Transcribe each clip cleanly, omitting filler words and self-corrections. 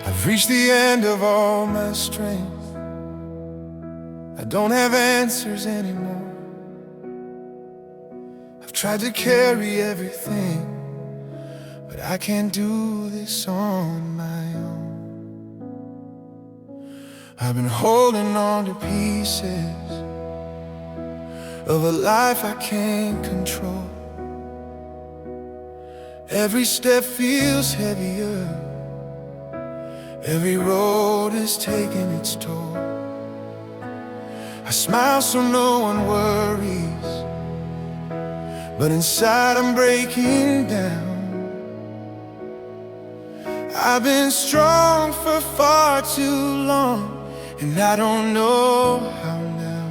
I've reached the end of all my strength. I don't have answers anymore. I've tried to carry everything, but I can't do this on my own. I've been holding on to pieces of a life I can't control. Every step feels heavier, every road is taking its toll. I smile so no one worries, but inside I'm breaking down. I've been strong for far too long, and I don't know how now.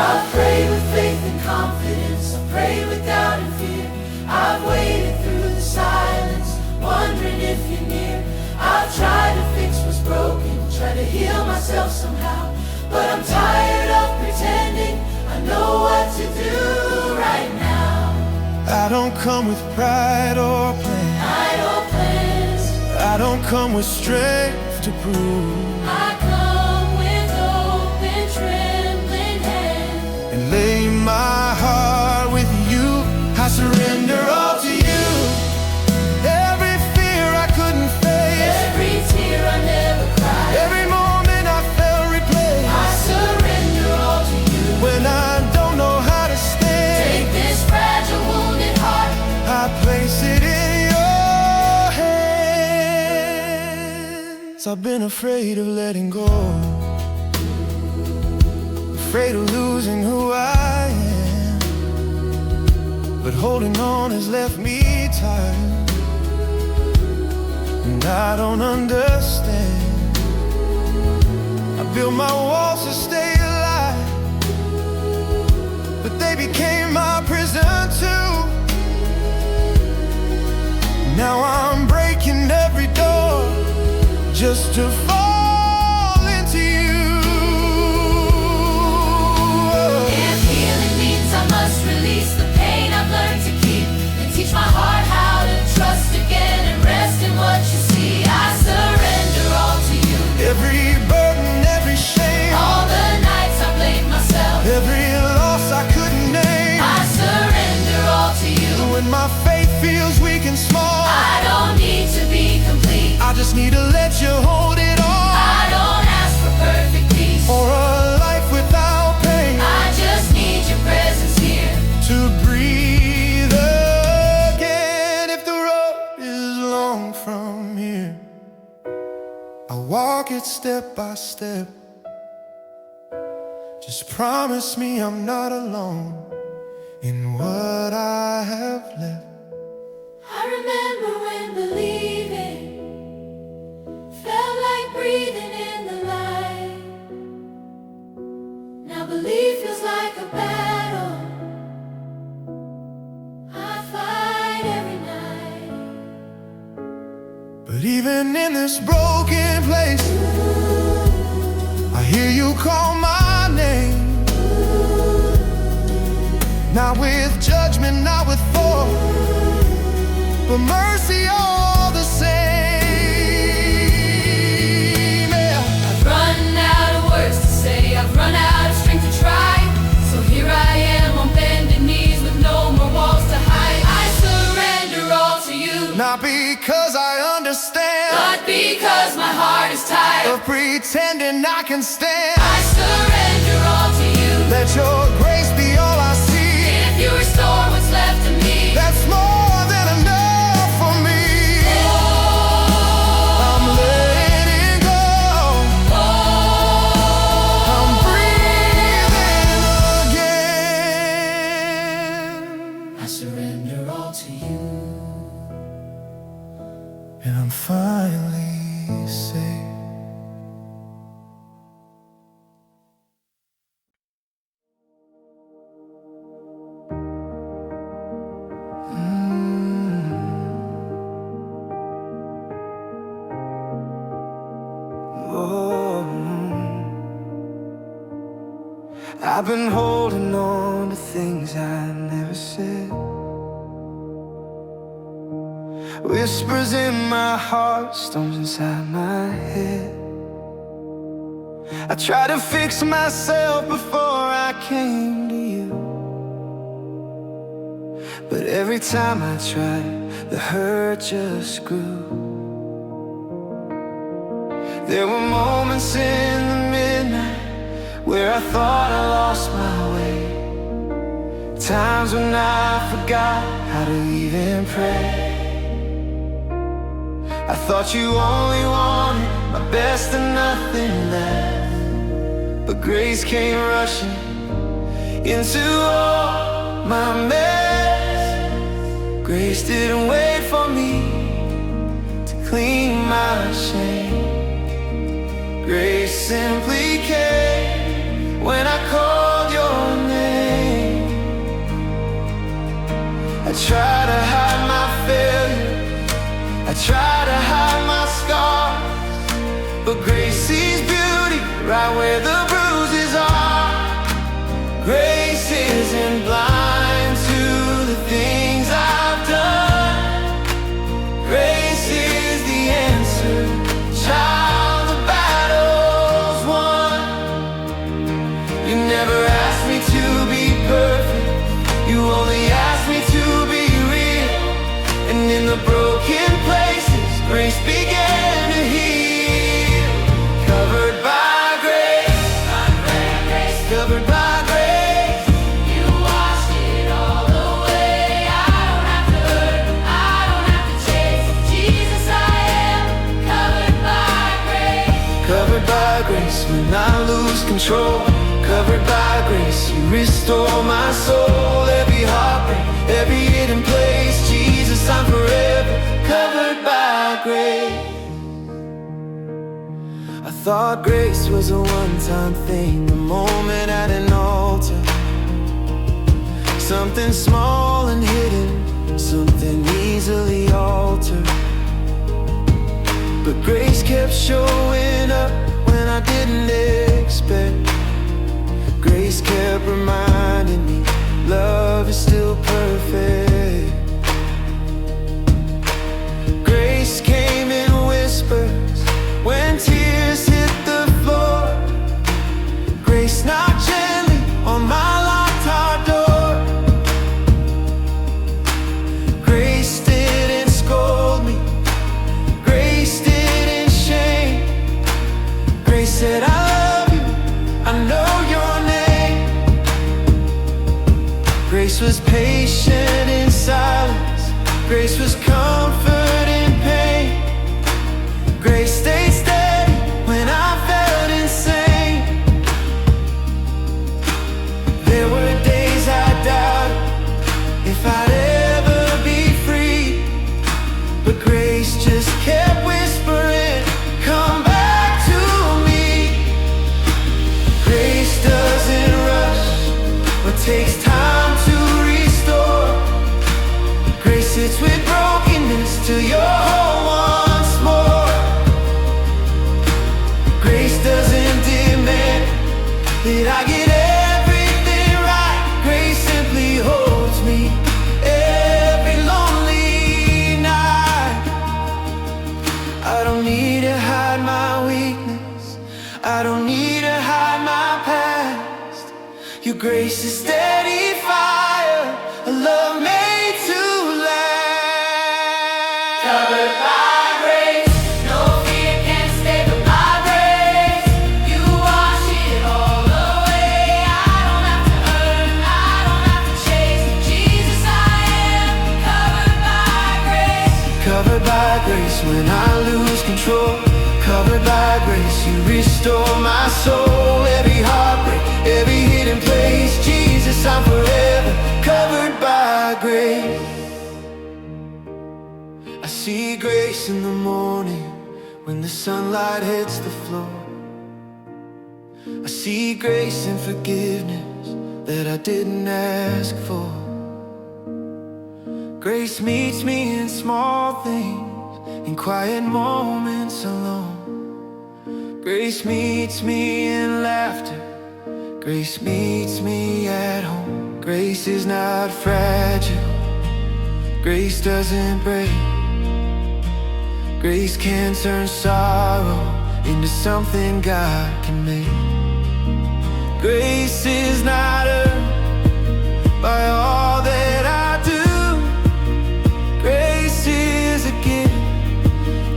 I've prayed with faith and confidence, I've prayed with doubt and fear. I've waited through the silence, wondering if you're near. I've tried to fix what's broken, tried to heal myself somehow, but I'm tired of pretending I know what to do right now. I don't come with pride or plans. I don't come with strength to prove. I come with open, trembling hands and lay my heart with you. I surrender all to you. Every fear I couldn't face, every tear I never cried, every moment I felt replaced. I surrender all to you. When I don't know how to stay, take this fragile, wounded heart, I place it in your hands. I've been afraid of letting go, afraid of losing who I am, but holding on has left me tired, and I don't understand. I built my walls to stay alive, but they became my prison too. Now I'm breaking every door just to fall into you. if healing means I must release the pain I've learned to keep, and teach my heart how to trust again and rest in what you see. I surrender all to you. Every burden, every shame, All the nights I blamed myself, every loss I couldn't name. I surrender all to you. When my faith feels weak and small, I don't need to be complete, I just need to let you hold it all. I don't ask for perfect peace, Or a life without pain, I just need your presence here. to breathe again. If the road is long from here, I'll walk it step by step. Just promise me I'm not alone in what I have left. I remember when believing felt like breathing in the light. Now belief feels like a battle I fight every night. But even in this broken place, I hear you call my name. Not with judgment, not with force, but mercy all the same. Yeah. I've run out of words to say, I've run out of strength to try. So here I am on bended knees with no more walls to hide. I surrender all to you, Not because I understand, but because my heart is tired. of pretending I can stand. I surrender all to you. Let your grace be all I see. If you restore what's left of me, That's more than enough for me. I'm letting go. I'm breathing again. I surrender all to you. And I'm finally safe. I've been holding on to things I never said, Whispers in my heart, storms inside my head. I tried to fix myself before I came to you, but every time I tried, the hurt just grew. There were moments in the midnight where I thought I lost my way, times when I forgot how to even pray. I thought you only wanted my best and nothing less, but grace came rushing into all my mess. Grace didn't wait for me to clean my shame. Grace simply came when I called your name. I tried to hide my failure, I try to hide my scars, but grace sees beauty right where the bruises are. Grace isn't blind to the things I've done. Grace is the answer, child, the battle's won. You never asked me to be perfect, you only asked me to be real. And in the broken places, grace began to heal. Covered by grace, covered by grace. You washed it all away. I don't have to hurt, I don't have to chase. Jesus, I am covered by grace. Covered by grace when I lose control. Covered by grace, you restore my soul. Every heartbreak, every hidden place, Jesus, I'm forever covered by grace. I thought grace was a one-time thing, a moment at an altar, something small and hidden, something easily altered. But grace kept showing up when I didn't expect. Grace kept reminding me love is still perfect. Grace came in whispers when tears hit the floor. Grace knocked gently on my locked heart door. Grace didn't scold me, grace didn't shame. Grace said, I love you, I know your name. Grace was patient in silence, grace was comfort in pain. Grace stayed steady when I felt insane. There were days I doubted if I'd ever be free, but grace just kept whispering, come back to me. Grace doesn't rush, but takes time to restore. Grace sits with brokenness till you're whole once more. Grace doesn't demand that I get everything right. Grace simply holds me every lonely night. I don't need to hide my weakness, I don't need to hide my past. Your grace is steady fire, a love made to last. Covered by grace, no fear can stay but my grace. You wash it all away. I don't have to earn, I don't have to chase. Jesus, I am covered by grace. Covered by grace when I lose control. Covered by grace, you restore my soul. Every heartbreak, every hidden place, Jesus, I'm forever covered by grace. I see grace in the morning when the sunlight hits the floor. I see grace and forgiveness that I didn't ask for. Grace meets me in small things, in quiet moments alone. Grace meets me in laughter, grace meets me at home. Grace is not fragile, grace doesn't break, Grace can turn sorrow into something God can make. Grace is not earned by all that I do. Grace is a gift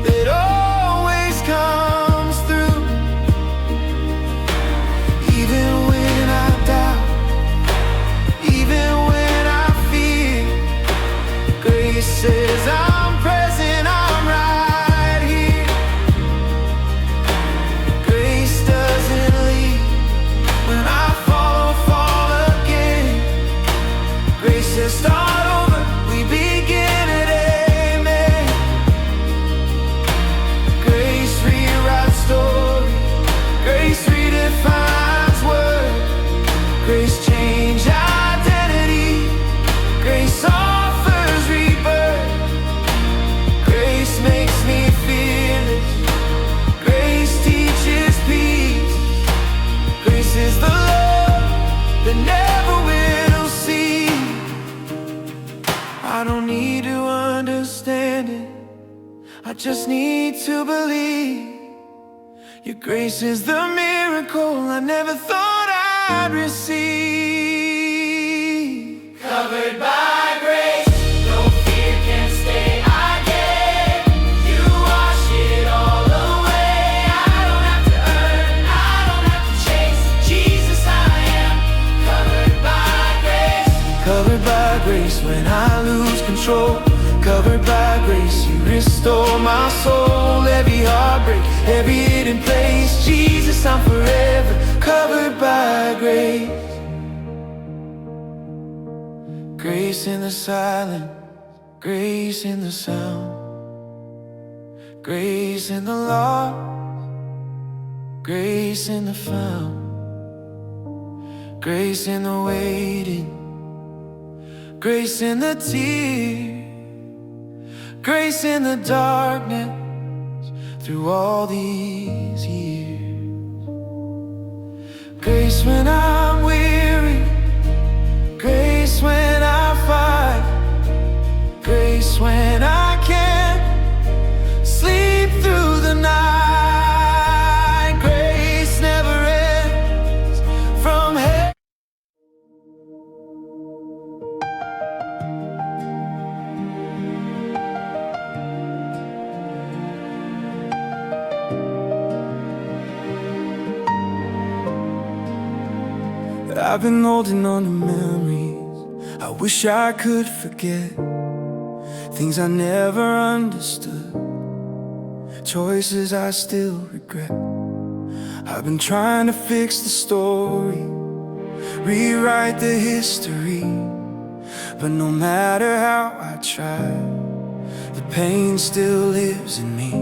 that always comes through. Even when I doubt, even when I fear, grace says I'm present, I'm right here. Grace doesn't leave when I fall again. Grace says start over, we begin at amen. Grace rewrites story, grace redefines word. Grace change identity, grace offers rebirth. Grace makes me fearless, grace teaches peace. Grace is the love that never will cease. I don't need to understand it, I just need to believe. Your grace is the miracle I never thought I'd receive. Covered by grace, no fear can stay. I get you wash it all away. I don't have to earn, I don't have to chase. Jesus, I am covered by grace. Covered by grace when I lose control. Covered by grace, you restore my soul. Every heartbreak, every hidden place, Jesus, I'm forever covered by grace. Grace in the silence, grace in the sound, grace in the lost, grace in the found, grace in the waiting, grace in the tears, grace in the darkness through all these years. Grace when I'm weary, grace when I fight, grace when I can't sleep through the night. Grace never ends from heaven. I've been holding on to memories I wish I could forget, things I never understood, choices I still regret. I've been trying to fix the story, rewrite the history, but no matter how I try, the pain still lives in me.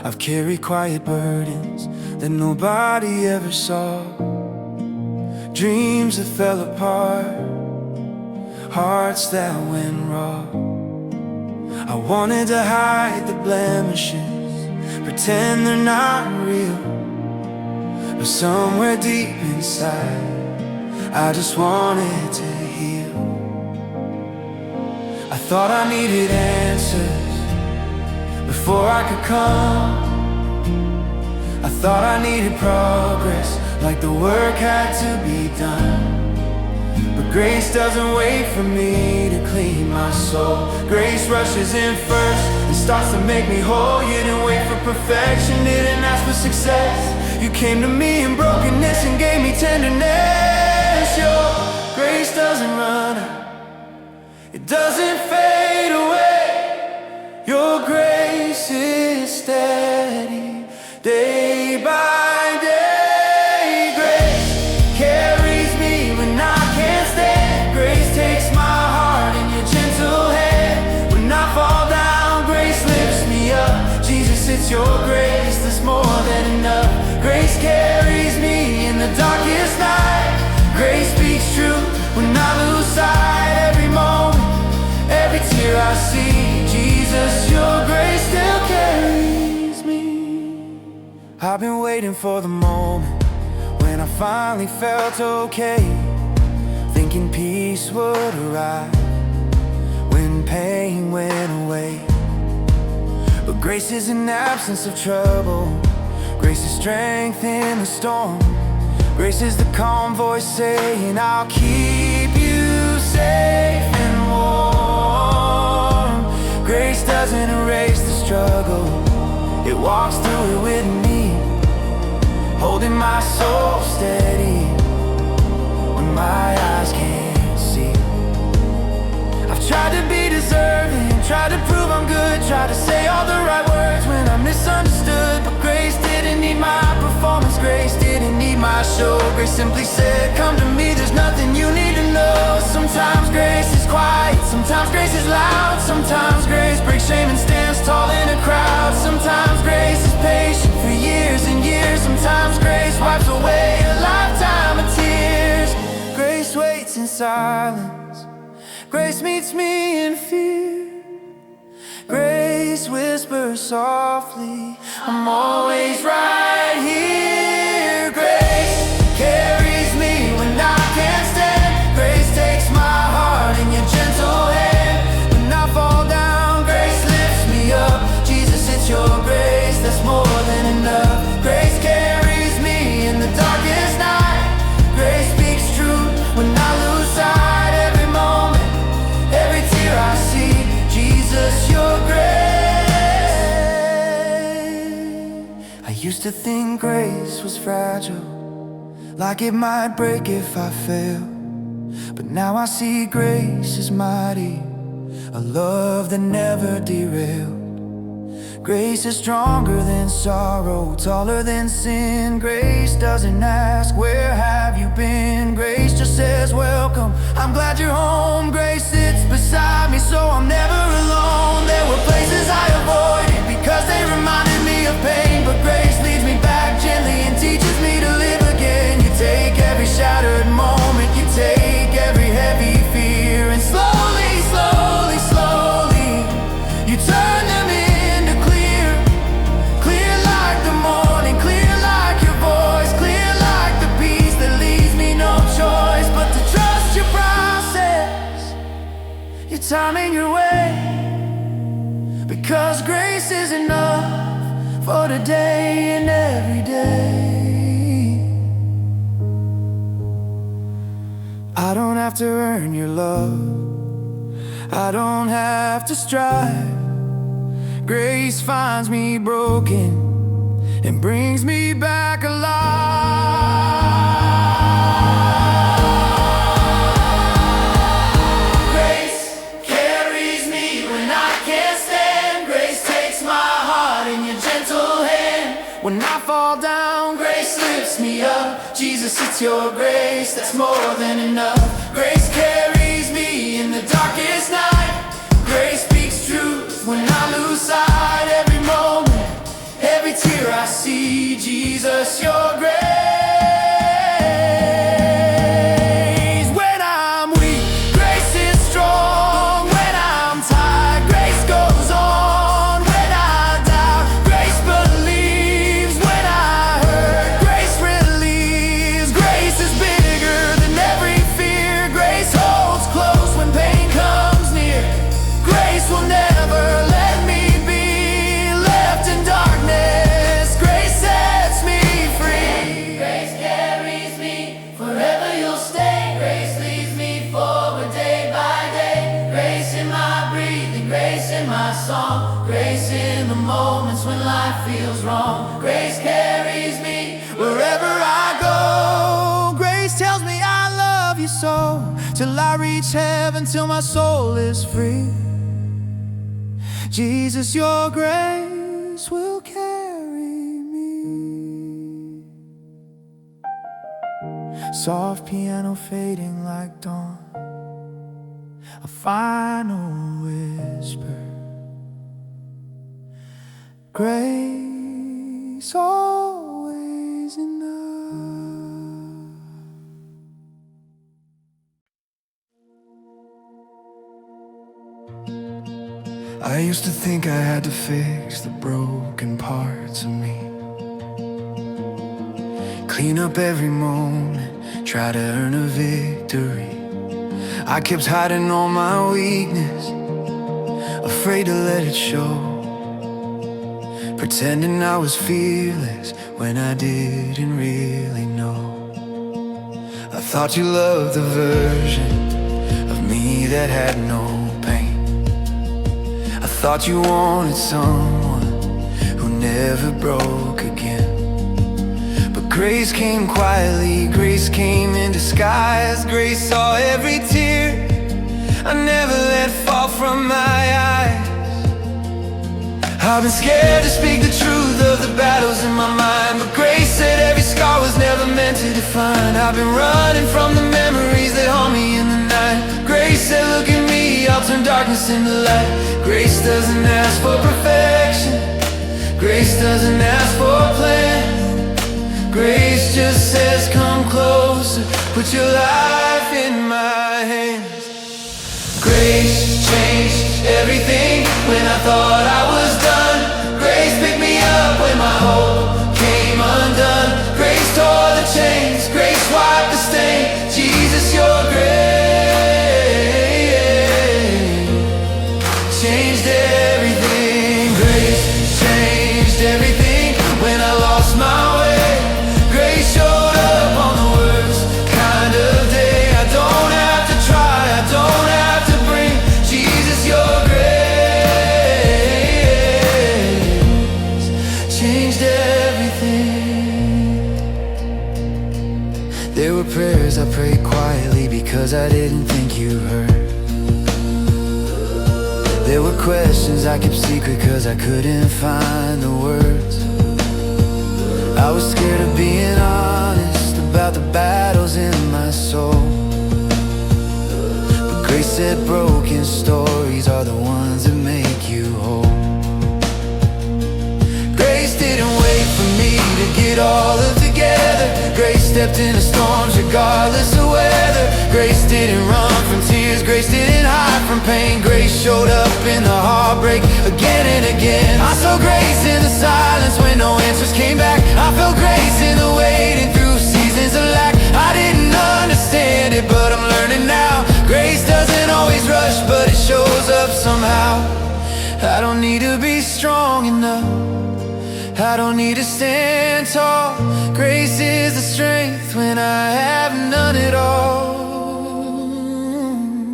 I've carried quiet burdens that nobody ever saw, dreams that fell apart, hearts that went raw. I wanted to hide the blemishes, pretend they're not real, but somewhere deep inside, I just wanted to heal. I thought I needed answers before I could come. I thought I needed progress, like the work had to be done. But grace doesn't wait for me to clean my soul. Grace rushes in first and starts to make me whole. You didn't wait for perfection, didn't ask for success. You came to me in brokenness and gave me tenderness. Your grace doesn't run out, it doesn't fade away. Your grace is steady, day by day. Grace carries me when I can't stand. Grace takes my heart in your gentle hand. When I fall down, grace lifts me up. Jesus, it's your grace that's more than enough. Grace carries me in the darkest night. Grace speaks truth when I lose sight. Every moment, every tear I see, Jesus, your grace still carries me. I've been waiting for the moment when I finally felt okay, thinking peace would arrive when pain went away. Grace is an absence of trouble. Grace is strength in the storm. Grace is the calm voice saying, I'll keep you safe and warm. Grace doesn't erase the struggle, it walks through it with me, holding my soul steady when my eyes can't see. I've tried to be deserving, tried to prove I'm good, tried to say all the right words when I'm misunderstood. But grace didn't need my performance, grace didn't need my show. Grace simply said, come to me, there's nothing you need to know. Sometimes grace is quiet, sometimes grace is loud. Sometimes grace breaks shame and stands tall in a crowd. Sometimes grace is patient for years and years. Sometimes grace wipes away a lifetime of tears. Grace waits in silence, grace meets me in fear. Grace whispers softly, I'm always right here. Grace carries me when I can't stand. Grace takes my heart in your gentle hand. When I fall down, grace lifts me up. Jesus, it's your grace, that's more than enough. Grace carries me in the darkest night. Grace speaks truth when I lose sight. Every moment, every tear I see, Jesus, your grace. I used to think grace was fragile, like it might break if I fail. But now I see grace is mighty, a love that never derailed. Grace is stronger than sorrow, taller than sin. Grace doesn't ask, where have you been? Grace just says, welcome, I'm glad you're home. Grace sits beside me so I'm never alone. There were places I avoided because they reminded me of pain, but grace leads me back gently and teaches me to live again. You take every shattered moment, you take every heavy fear, and slowly, slowly, slowly, you turn them into clear. Clear like the morning, clear like your voice, clear like the peace that leaves me no choice but to trust your process, your time and your way. Because grace is enough for today and every day. I don't have to earn your love, I don't have to strive. Grace finds me broken and brings me back alive. Grace carries me when I can't stand. Grace takes my heart in your gentle hand. When I fall down, grace lifts me up. Jesus, it's your grace, that's more than enough. Grace carries me in the darkest night. Grace speaks truth when I lose sight. Every moment, every tear I see, Jesus, your grace. When I'm weak, grace is strong. When I'm tired, grace goes on. When I doubt, grace believes. When I hurt, grace relieves. Grace is bigger than every fear. Grace holds close when pain comes near. Grace will never let me be left in darkness. Grace sets me free. Grace carries me, forever you'll stay. Grace leads me forward day by day. Grace in my breathing, grace in my song. Grace in the moments when life feels wrong. Grace carries me wherever I go. Grace tells me I love you so, till I reach heaven, till my soul is free. Jesus, your grace will carry me. Soft piano fading like dawn, a final whisper. Grace always enough. I used to think I had to fix the broken parts of me, clean up every moment, try to earn a victory. I kept hiding all my weakness, afraid to let it show. pretending I was fearless when I didn't really know. I thought you loved the version of me that had no pain. I thought you wanted someone who never broke again. But grace came quietly, grace came in disguise. Grace saw every tear I never let fall from my eyes. I've been scared to speak the truth of the battles in my mind, but grace said every scar was never meant to define. I've been running from the memories that haunt me in the night. Grace said, look at me, I'll turn darkness into light. Grace doesn't ask for perfection, grace doesn't ask for a plan. Grace just says, come closer, put your life in my hands. Grace changed everything when I thought I was done. Grace picked me up when my hope came undone. Grace tore the chains, grace wiped the stain. Jesus, your grace changed everything. Grace changed everything when I lost my way. Grace showed up on the worst kind of day. I don't have to try, I don't have to bring. Jesus, your grace changed everything. There were prayers I prayed quietly because I didn't think you heard. There were questions I kept secret cause I couldn't find the words. I was scared of being honest about the battles in my soul. But grace said broken stories are the ones that make you whole. Grace didn't wait for me to get all of together. Grace stepped into storms regardless of weather. Grace didn't run from tears, grace didn't hide from pain. Grace showed up in the heartbreak again and again. I saw grace in the silence when no answers came back. I felt grace in the waiting through seasons of lack. I didn't understand it, but I'm learning now. Grace doesn't always rush, but it shows up somehow. I don't need to be strong enough, I don't need to stand tall. Grace is the strength when I have none at all.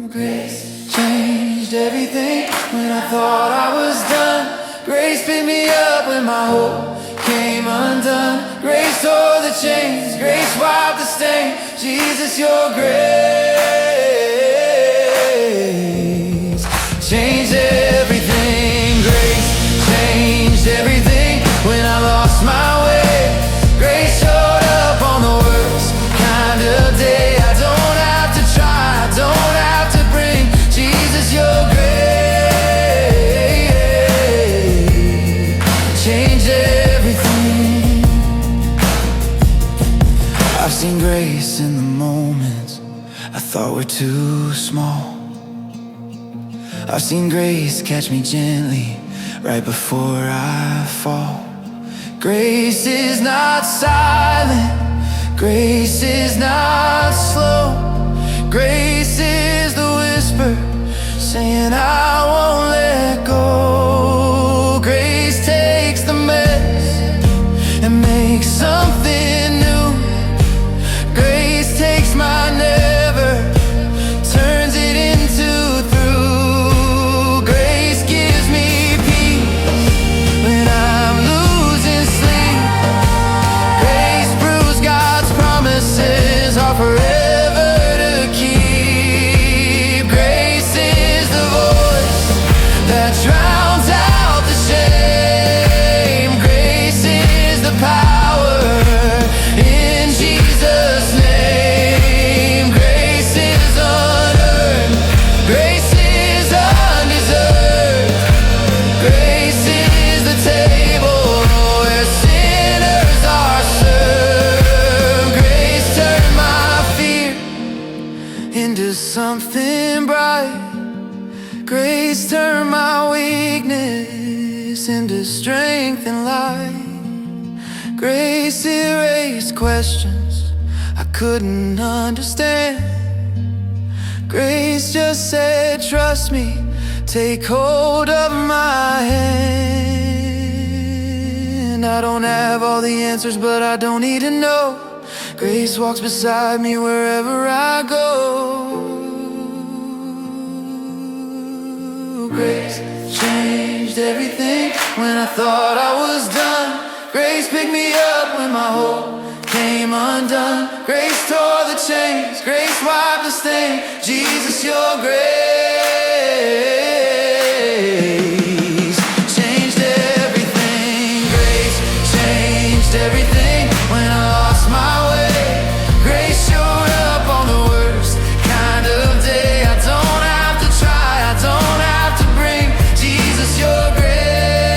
Grace changed everything when I thought I was done. Grace picked me up when my hope came undone. Grace tore the chains, grace wiped the stain. Jesus, your grace changed everything. Grace changed everything when I lost my way. Grace showed up on the worst kind of day. I don't have to try, I don't have to bring. Jesus, your grace changed everything. I've seen grace in the moments I thought were too small. I've seen grace catch me gently right before I fall. Grace is not silent, grace is not slow. Grace is the whisper saying I won't let go. Grace takes the mess and makes something new. Grace takes my never, turns it into through. Grace gives me peace when I'm losing sleep. Grace proves God's promises are forever to keep. Grace is the voice that drowns out the shame. Grace is the power in Jesus' name. Grace is unearned, grace is undeserved. Grace is the table where sinners are served. Grace turned my fear into something bright. Grace turned my weakness into strength and light. Grace erased questions I couldn't understand. Grace just said, trust me, take hold of my hand. I don't have all the answers, but I don't need to know. Grace walks beside me wherever I go. Grace changed everything when I thought I was done. Grace picked me up when my hope came undone. Grace tore the chains, grace wiped the stain. Jesus, your grace changed everything. Grace changed everything when I lost my way. Grace showed up on the worst kind of day. I don't have to try, I don't have to bring. Jesus, your grace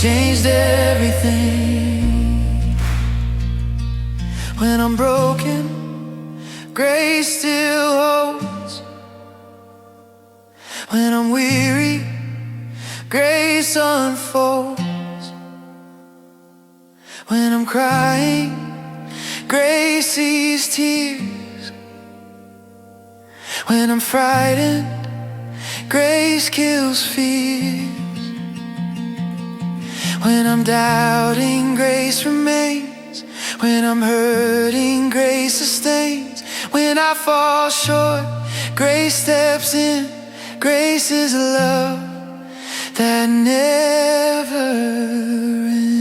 changed everything. When I'm broken, grace still holds. When I'm weary, grace unfolds. When I'm crying, grace sees tears. When I'm frightened, grace kills fears. When I'm doubting, grace remains. When I'm hurting, grace sustains. When I fall short, grace steps in. Grace is a love that never ends.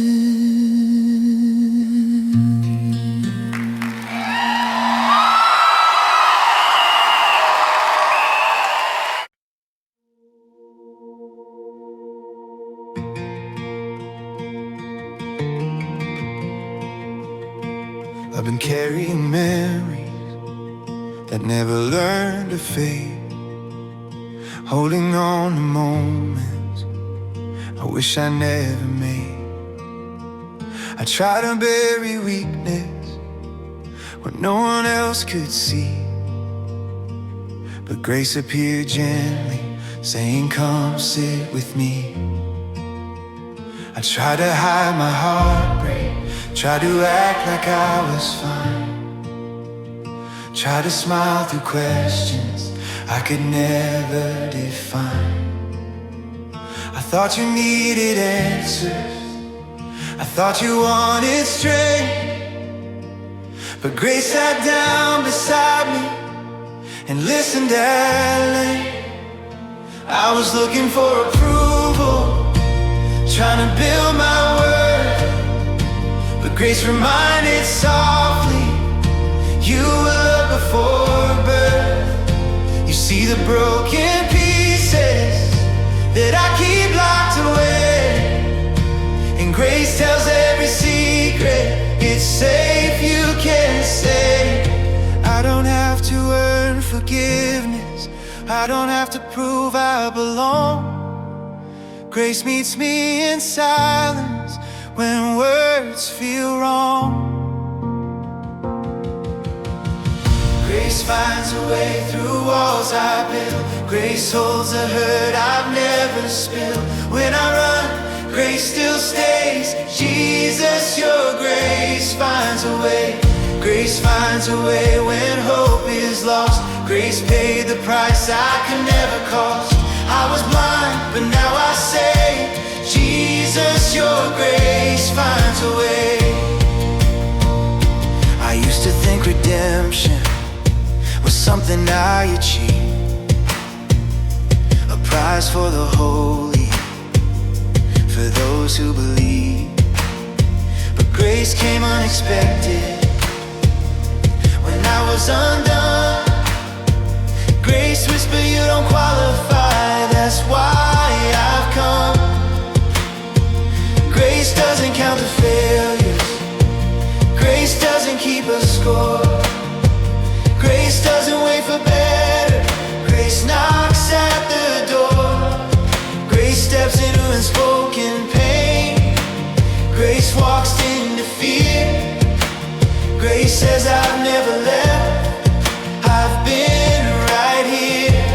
I've been carrying memories that never learned to fade, holding on to moments I wish I never made. I try to bury weakness where no one else could see, but grace appeared gently, saying, come sit with me. I try to hide my heartbreak, try to act like I was fine, try to smile through questions I could never define. I thought you needed answers, I thought you wanted strength, but grace sat down beside me and listened at length. I was looking for approval, trying to build my worth, but grace reminded softly, you were loved before birth. You see the broken pieces that I keep locked away, and grace tells every secret, it's safe, you can say. I don't have to earn forgiveness, I don't have to prove I belong. Grace meets me in silence when words feel wrong. Grace finds a way through walls I build. Grace holds a hurt I've never spilled. When I run, grace still stays. Jesus, your grace finds a way. Grace finds a way when hope is lost. Grace paid the price I could never cost. I was blind, but now I say, Jesus, your grace finds a way. I used to think redemption was something I achieved, a prize for the holy, for those who believe. But grace came unexpected when I was undone. Grace whispered, you don't qualify, that's why I've come. Grace doesn't count the failures, grace doesn't keep a score. Grace doesn't wait for better, grace knocks at the door. Grace steps into unspoken pain, grace walks into fear. Grace says I've never left, I've been right here.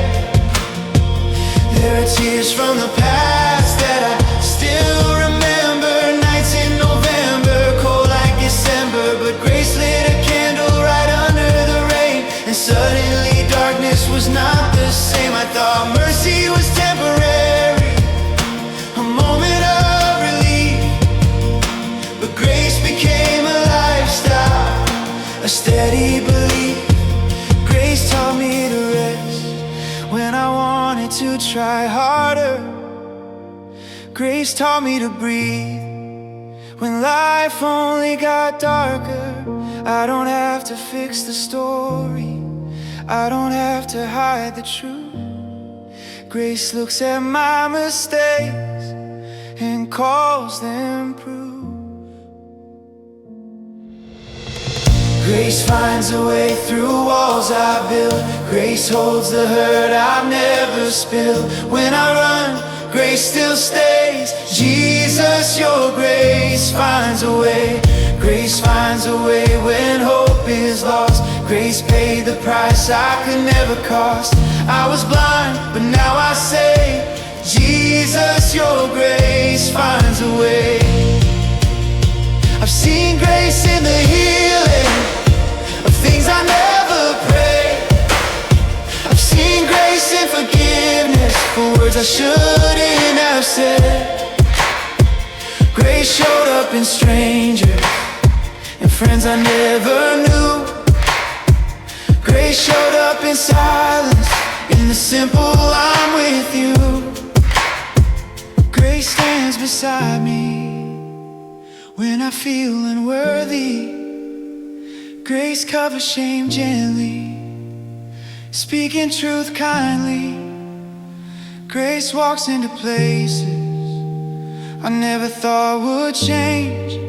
There are tears from the past that I still remember, nights in November, cold like December, but grace lit a candle right under the rain, and suddenly darkness was not the same. I thought mercy was temporary, a to try harder. Grace taught me to breathe when life only got darker. I don't have to fix the story, I don't have to hide the truth. Grace looks at my mistakes and calls them proof. Grace finds a way through walls I build. Grace holds the hurt I've never spilled. When I run, grace still stays. Jesus, your grace finds a way. Grace finds a way when hope is lost. Grace paid the price I could never cost. I was blind, but now I say, Jesus, your grace finds a way. I've seen grace in the healing of things I never prayed. I've seen grace in forgiveness for words I shouldn't have said. Grace showed up in strangers and friends I never knew. Grace showed up in silence, in the simple I'm with you. Grace stands beside me when I feel unworthy. Grace covers shame gently, speaking truth kindly. Grace walks into places I never thought would change.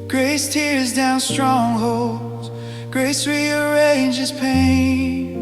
Grace tears down strongholds. Grace rearranges pain.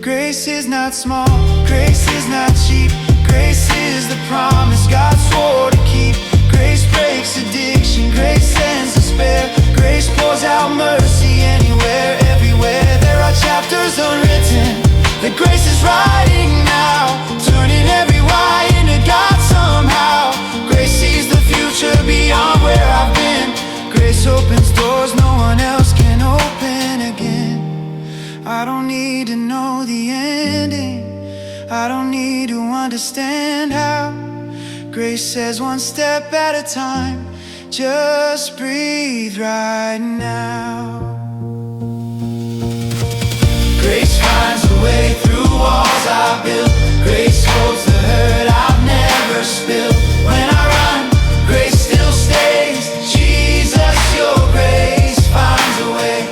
Grace is not small, grace is not cheap. Grace is the promise God swore to keep. Grace breaks addiction, grace ends despair. Grace pours out mercy anywhere, everywhere. There are chapters unwritten that grace is writing now, turning every why into God somehow. Grace sees the future beyond where I've been. Grace opens doors no one else can open again. I don't need to know the ending, I don't need to understand how. Grace says one step at a time, just breathe right now. Grace finds a way through walls I built. Grace holds the hurt I've never spilled. When I run, grace still stays. Jesus, your grace finds a way.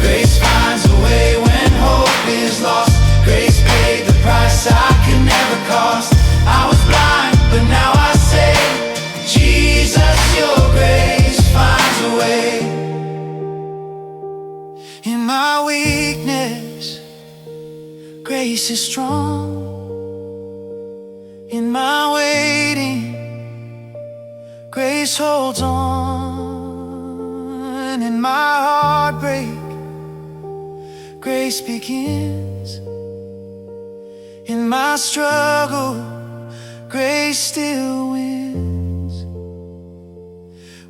Grace finds a way when hope is lost. Grace paid the price I could never cost. I was blind, but now I say, Jesus, your grace finds a way. In my weakness, grace is strong. In my waiting, grace holds on. In my heartbreak, grace begins. In my struggle, grace still wins.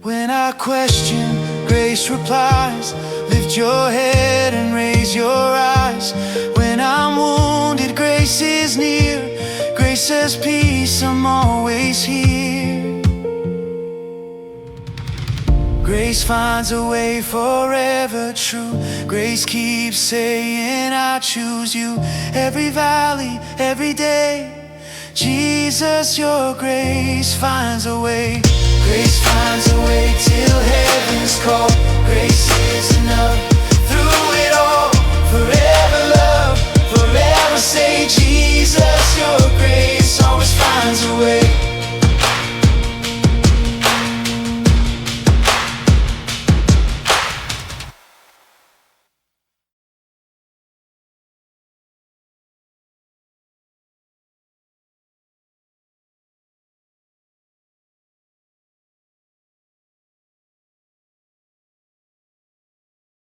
When I question, grace replies. Lift your head and raise your eyes. When I'm wounded, grace is near. Grace says peace, I'm always here. Grace finds a way forever true. Grace keeps saying I choose you. Every valley, every day. Jesus, your grace finds a way. Grace finds a way till heaven's call. Grace is enough.